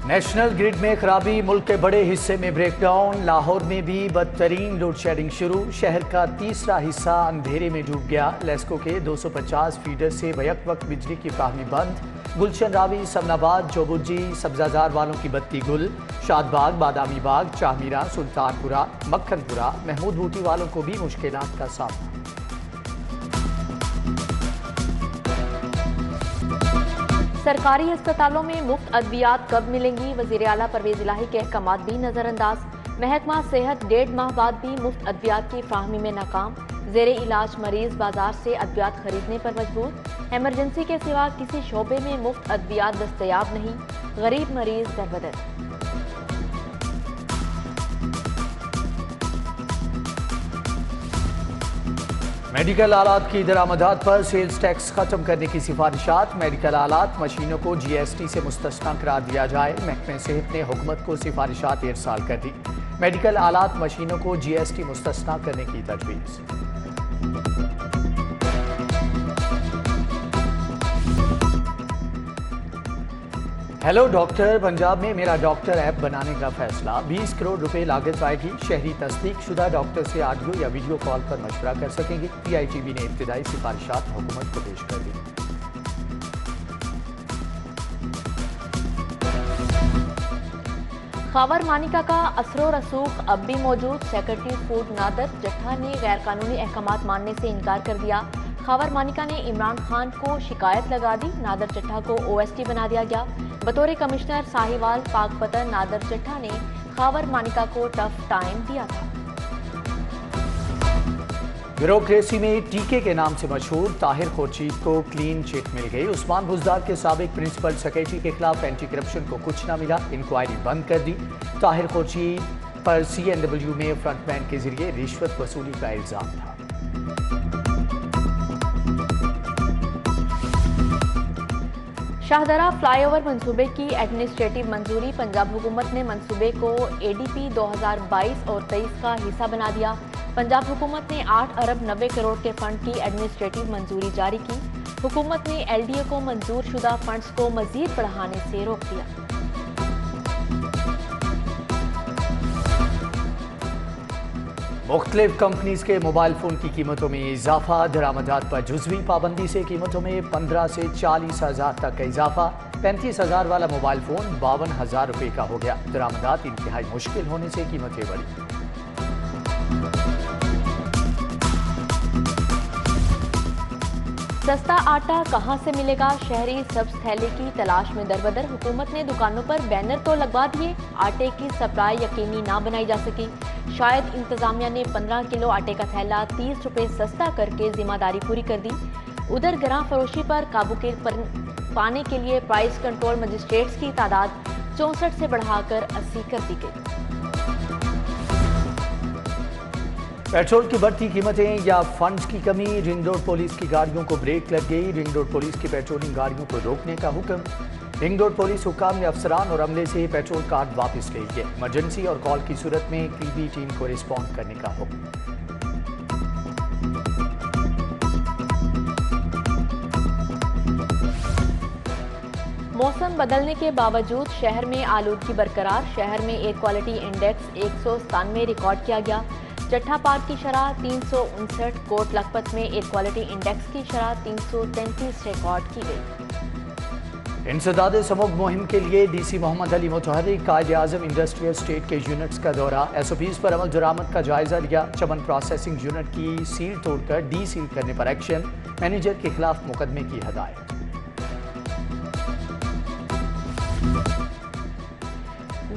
National grid में खराबी, मुल्क के बड़े हिस्से में ब्रेकडाउन। लाहौर में भी बदतरीन लोड शेडिंग शुरू। शहर का तीसरा हिस्सा अंधेरे में डूब गया। लेस्को के 250 फीडर से बैक वक्त बिजली की फ्राहमी बंद। गुलशन रावी, समनाबाद, चौबुर्जी, सब्जाजार वालों की बत्ती गुल। शादबाग, बादामी बाग, चाहमीरा, सुल्तानपुरा, मक्खनपुरा, महमूद बूटी वालों को भी मुश्किलात का सामना। सरकारी अस्पतालों में मुफ्त अद्वियात कब मिलेंगी? वज़ीर आला परवेज इलाही के अहकामात भी नज़रअंदाज। महकमा सेहत 1.5 माह बाद भी मुफ्त अद्वियात की फ्राहमी में नाकाम। ज़ेरे इलाज मरीज बाजार से अद्वियात खरीदने पर मजबूर। एमरजेंसी के सिवा किसी शोबे में मुफ्त अद्वियात दस्तयाब नहीं। गरीब मरीज दरबदर। मेडिकल आलात की दरामदात पर सेल्स टैक्स खत्म करने की सिफारिशात। मेडिकल आलात मशीनों को GST से मुस्तस्ना करार दिया जाए। महकमे सेहत ने हुकूमत को सिफारिशात इरसाल कर दी। मेडिकल आलात मशीनों को GST मुस्तस्ना करने की तजवीज़। हेलो डॉक्टर, पंजाब में मेरा डॉक्टर ऐप बनाने का फैसला। 20 करोड़ रुपए लागत आएगी। शहरी तस्दीक शुदा डॉक्टर से ऑडियो या वीडियो कॉल पर मशवरा कर सकेंगे। PITB ने इब्तिदाई सिफारिशात हुकूमत को पेश कर दी। खावर मानिका का असरो रसूख अब भी मौजूद। सेक्रेटरी फूड नादर चट्ठा ने गैर कानूनी अहकामात मानने से इनकार कर दिया। खावर मानिका ने इमरान खान को शिकायत लगा दी। नादर चट्ठा को OST बना दिया गया। बतौर कमिश्नर साहिवाल पाकपतन नादर चट्ठा ने खावर मानिका को टफ टाइम दिया था। ब्यूरोक्रेसी में टीके के नाम से मशहूर ताहिर खुर्शीद को क्लीन चिट मिल गई। उस्मान बुजदार के साबिक प्रिंसिपल सेक्रेटरी के खिलाफ एंटी करप्शन को कुछ न मिला। इंक्वायरी बंद कर दी। ताहिर खुर्शीद पर CNW में फ्रंटमैन के जरिए रिश्वत वसूली का इल्जाम था। शाहदरा फ्लाईओवर मंसूबे की एडमिनिस्ट्रेटिव मंजूरी। पंजाब हुकूमत ने मंसूबे को ADP 2022 और 23 का हिस्सा बना दिया। पंजाब हुकूमत ने 8 अरब 90 करोड़ के फंड की एडमिनिस्ट्रेटिव मंजूरी जारी की। हुकूमत ने LDA को मंजूर शुदा फंड्स को मजीद बढ़ाने से रोक दिया। मुख्तलिफ कंपनीज के मोबाइल फोन की कीमतों में इजाफा। दरामदात पर जुज़वी पाबंदी से कीमतों में 15 से 40 हज़ार तक का इजाफा। 35,000 वाला मोबाइल फोन 52,000 रुपये का हो गया। दरामदात इंतहाई मुश्किल होने से कीमतें बढ़ी। सस्ता आटा कहां से मिलेगा? शहरी सब्ज थैले की तलाश में दरबदर। हुकूमत ने दुकानों पर बैनर तो लगवा दिए, आटे की सप्लाई यकीनी ना बनाई जा सकी। शायद इंतजामिया ने 15 किलो आटे का थैला 30 रुपये सस्ता करके जिम्मेदारी पूरी कर दी। उधर ग्रां फरोशी पर काबू पाने के लिए प्राइस कंट्रोल मजिस्ट्रेट्स की तादाद 64 से बढ़ाकर 80 कर दी गई। पेट्रोल की बढ़ती कीमतें या फंड्स की कमी। रिंग रोड पुलिस की गाड़ियों को ब्रेक लग गई। रिंग रोड पुलिस की पेट्रोलिंग गाड़ियों को रोकने का हुक्म। रिंग रोड पुलिस हुक्काम ने अफसरान और अमले से पेट्रोल कार्ड वापस ले लिए। इमरजेंसी और कॉल की सूरत में PB टीम को रिस्पॉन्ड करने का हुक्म। मौसम बदलने के बावजूद शहर में आलूदगी बरकरार। शहर में एयर क्वालिटी इंडेक्स 197 रिकॉर्ड किया गया। चट्ठा पार्क की शरह 359, कोट लखपत में एयर क्वालिटी इंडेक्स की शरह 333 रिकॉर्ड की गई। इंसदाद समूह मुहिम के लिए DC मोहम्मद अली मुतहर्रिक कायदे आज़म इंडस्ट्रियल स्टेट के यूनिट्स का दौरा। SOPs पर अमल दरामद का जायजा लिया। चमन प्रोसेसिंग यूनिट की सील तोड़कर डीसील करने पर एक्शन। मैनेजर के खिलाफ मुकदमे की हदायत।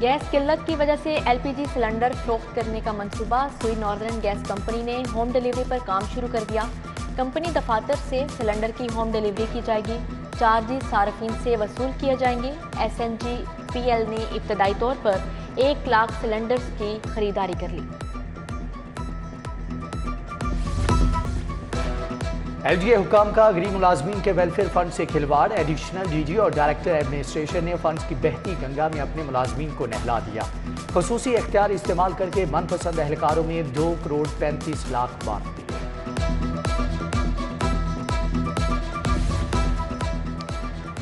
गैस किल्लत की वजह से LPG सिलेंडर फरोख्त करने का मंसूबा। सुई नॉर्दर्न गैस कंपनी ने होम डिलीवरी पर काम शुरू कर दिया। कंपनी दफातर से सिलेंडर की होम डिलीवरी की जाएगी। चार्जेस सार्फिन से वसूल किए जाएंगे। SNGPL ने इब्तदाई तौर पर 1 लाख सिलेंडर्स की खरीदारी कर ली। LGA हुकाम का गरीब मुलाजमीन के वेलफेयर फंड से खिलवाड़। एडिशनल DG और डायरेक्टर एडमिनिस्ट्रेशन ने फंड्स की बहती गंगा में अपने मुलाजमीन को नहला दिया। खुसूसी इख्तियार इस्तेमाल करके मनपसंद एहलकारों में 2 करोड़ 35 लाख बांट दिए।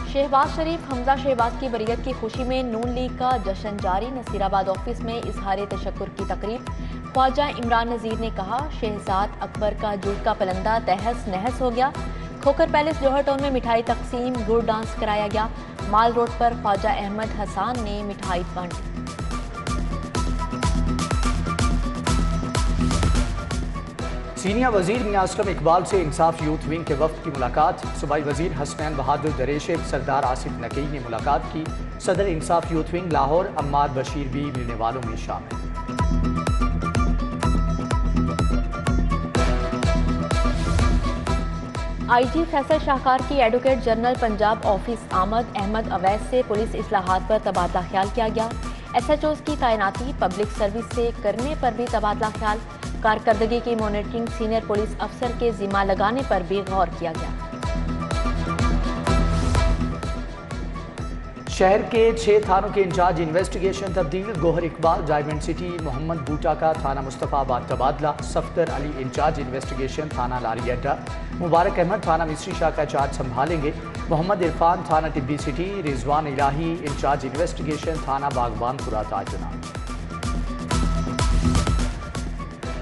शहबाज शरीफ हमजा शहबाज की बरियत की खुशी में नून लीग का जश्न जारी। नसीराबाद ऑफिस में इजहार तशक्कुर की तकरीब। ख्वाजा इमरान नज़ीर ने कहा, शहजाद अकबर का जूट का पलंदा तहस नहस हो गया। खोखर पैलेस जौहर टाउन में मिठाई तकसीम, गुड़ डांस कराया गया। माल रोड पर ख्वाजा अहमद हसान ने मिठाई बांटी। सीनियर वजीर मियां असलम इकबाल से इंसाफ यूथ विंग के वफ्द की मुलाकात। सूबाई वजीर हसनैन बहादुर दरेशे सरदार आसिफ नकई ने मुलाकात की। सदर इंसाफ यूथ विंग लाहौर अम्मार बशीर भी मिलने वालों में शामिल। IG फैसल शाहकार की एडवोकेट जनरल पंजाब ऑफिस आमद अहमद अवैस से पुलिस इस्लाहात पर तबादला ख्याल किया गया। SHOs की तैनाती पब्लिक सर्विस से करने पर भी तबादला ख्याल। कारकर्दगी की मॉनिटरिंग सीनियर पुलिस अफसर के जिम्मा लगाने पर भी गौर किया गया। शहर के 6 थानों के इंचार्ज इन्वेस्टिगेशन तब्दील। गोहर इकबाल डायमंड सिटी, मोहम्मद बूटा का थाना मुस्तफाबाद तबादला। सफदर अली इंचार्ज इन्वेस्टिगेशन थाना लारी अड्डा। मुबारक अहमद थाना मिस्री शाह का चार्ज संभालेंगे। मोहम्मद इरफान थाना टिब्बी सिटी। रिजवान इलाही इंचार्ज इन्वेस्टिगेशन थाना बागबानपुरा ताजुना।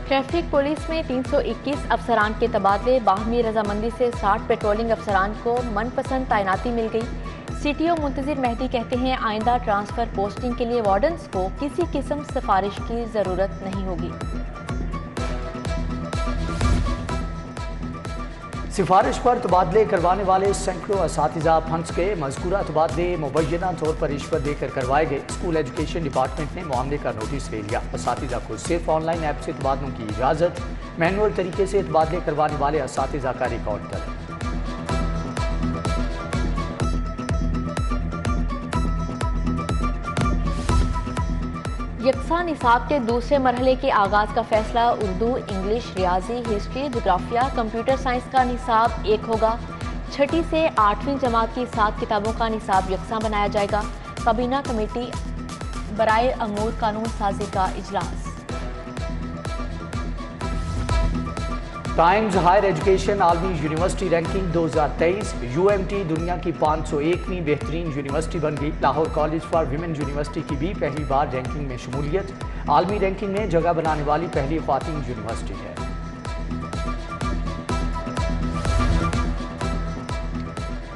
ट्रैफिक पुलिस में 321 अफसरान के तबादले। बाहमी रजामंदी से 60 पेट्रोलिंग अफसरान को मनपसंद तैनाती मिल गई। CTO मुंतजिर मेहदी कहते हैं, आइंदा ट्रांसफर पोस्टिंग के लिए वार्डन्स को किसी किस्म सिफारिश की जरूरत नहीं होगी। सिफारिश पर तबादले करवाने वाले सैकड़ों असातिज़ा फंस के। मज़कूरा तबादले मुबैना तौर पर रिश्वत देकर करवाए गए। स्कूल एजुकेशन डिपार्टमेंट ने मामले का नोटिस ले लिया। असातिज़ा को सिर्फ ऑनलाइन ऐप से तबादलों की इजाज़त। मैनुअल तरीके से तबादले करवाने वाले असातिज़ा का रिकॉर्ड तलब। यकसा निसाब के दूसरे मरहले के आगाज का फैसला। उर्दू, इंग्लिश, रियाजी, हिस्ट्री, जोग्राफिया, कंप्यूटर साइंस का निसाब एक होगा। 6ठी से 8वीं जमात की 7 किताबों का निसाब यकसा बनाया जाएगा। काबीना कमेटी बराए अमूर कानून साजी का इजलास। टाइम्स हायर एजुकेशन आलमी यूनिवर्सिटी रैंकिंग 2023। UMT दुनिया की 501वीं बेहतरीन यूनिवर्सिटी बन गई। Lahore college for women university की भी पहली बार रैंकिंग में शमूलियत। आलमी रैंकिंग में जगह बनाने वाली पहली ख्वातीन यूनिवर्सिटी है।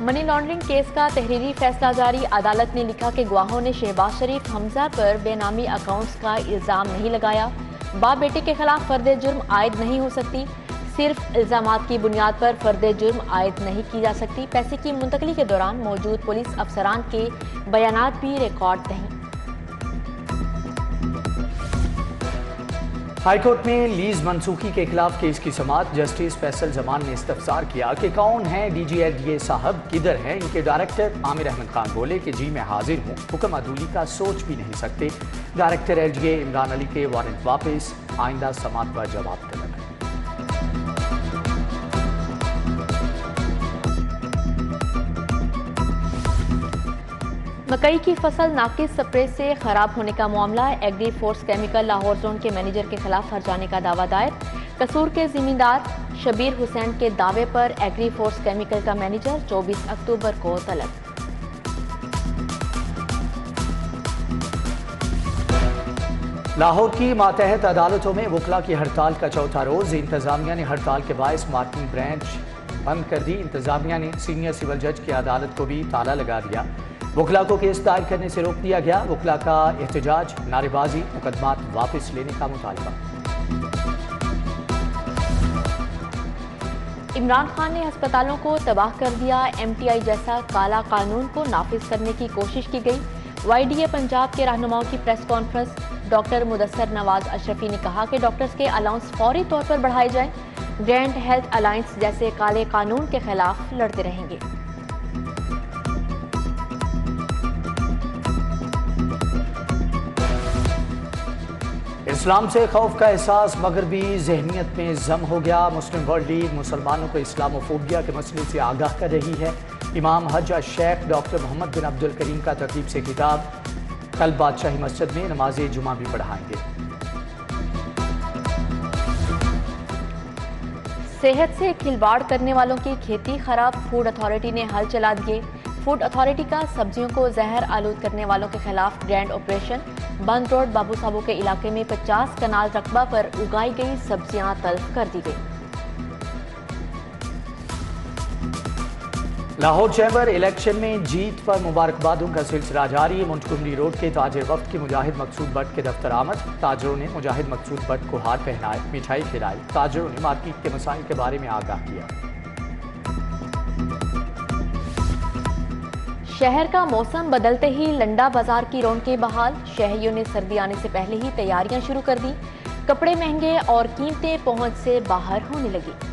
मनी लॉन्ड्रिंग केस का तहरीरी फैसला जारी। अदालत ने लिखा कि गवाहों ने शहबाज शरीफ हमजा पर बेनामी अकाउंट्स का इल्ज़ाम नहीं लगाया। बाप बेटे के खिलाफ फर्द जुर्म आयद नहीं हो सकती। सिर्फ इल्ज़ामात की बुनियाद पर फर्द जुर्म आयद नहीं की जा सकती। पैसे की मुंतकली के दौरान मौजूद पुलिस अफसरान के बयानात भी रिकॉर्ड नहीं। हाईकोर्ट में लीज मनसूखी के खिलाफ केस की समाअत। जस्टिस फैसल जमान ने इस्तफसार किया कि कौन है DGLDA साहब, किधर हैं इनके डायरेक्टर। आमिर अहमद खान बोले कि जी मैं हाजिर हूँ, हुक्म अदूली का सोच भी नहीं सकते। डायरेक्टर LGA इमरान अली के वारंट वापस। आइंदा समाअत पर जवाब तलब। मकई की फसल नाकिस स्प्रे से खराब होने का मामला। Agri force chemical Lahore zone के मैनेजर के खिलाफ हर्जाने का दावा दायर। कसूर के जिम्मेदार शबीर हुसैन के दावे पर एग्री फोर्स केमिकल का मैनेजर 24 अक्टूबर को तलब। लाहौर की मातहत अदालतों में वकला की हड़ताल का चौथा रोज। इंतजामिया ने हड़ताल के बायस मार्केटिंग ब्रांच बंद कर दी। इंतजामिया ने सीनियर सिविल जज की अदालत को भी ताला लगा दिया। वकला को केस दायर करने से रोक दिया गया। वकला का एहतजाज, नारेबाजी, मुकदमात वापस लेने का मुतालबा। इमरान खान ने अस्पतालों को तबाह कर दिया। MTI जैसा काला कानून को नाफिज करने की कोशिश की गई। YDA पंजाब के रहनुमाओं की press conference. Doctor Mudassar Nawaz Ashrafi ने कहा कि डॉक्टर्स के अलाउंस फौरी तौर पर बढ़ाए जाएं। ग्रैंड हेल्थ अलायंस जैसे काले कानून के खिलाफ लड़ते रहेंगे। इस्लाम से खौफ का एहसास मगरबी जहनीत में जम हो गया। मुस्लिम वर्ल्ड लीग मुसलमानों को इस्लामोफोबिया के मसले से आगाह कर रही है। इमाम हज शेख डॉक्टर मोहम्मद बिन अब्दुल करीम का तकरीब से खिताब। कल बादशाही मस्जिद में नमाज जुमा भी पढ़ाएंगे। सेहत से खिलवाड़ करने वालों की खेती खराब। फूड अथॉरिटी ने हल चला दिए। फूड अथॉरिटी का सब्जियों को जहर आलूद करने वालों के खिलाफ ग्रैंड ऑपरेशन। बंद रोड बाबू साहबो के इलाके में 50 कनाल रकबा पर उगाई गई सब्जियां तल्फ कर दी गई। लाहौर चैम्बर इलेक्शन में जीत पर मुबारकबादों का सिलसिला जारी। मुंटकुंडी रोड के ताजिर वक्त के मुजाहिद मकसूद भट्ट के दफ्तर आमद। ताजरों ने मुजाहिद मकसूद भट्ट को हार पहनाए, मिठाई खिलाई। ताजरों ने मार्केट के मसाइल के बारे में आगाह किया। शहर का मौसम बदलते ही लंडा बाजार की रौनकें बहाल। शहरियों ने सर्दी आने से पहले ही तैयारियां शुरू कर दी। कपड़े महंगे और कीमतें पहुंच से बाहर होने लगी।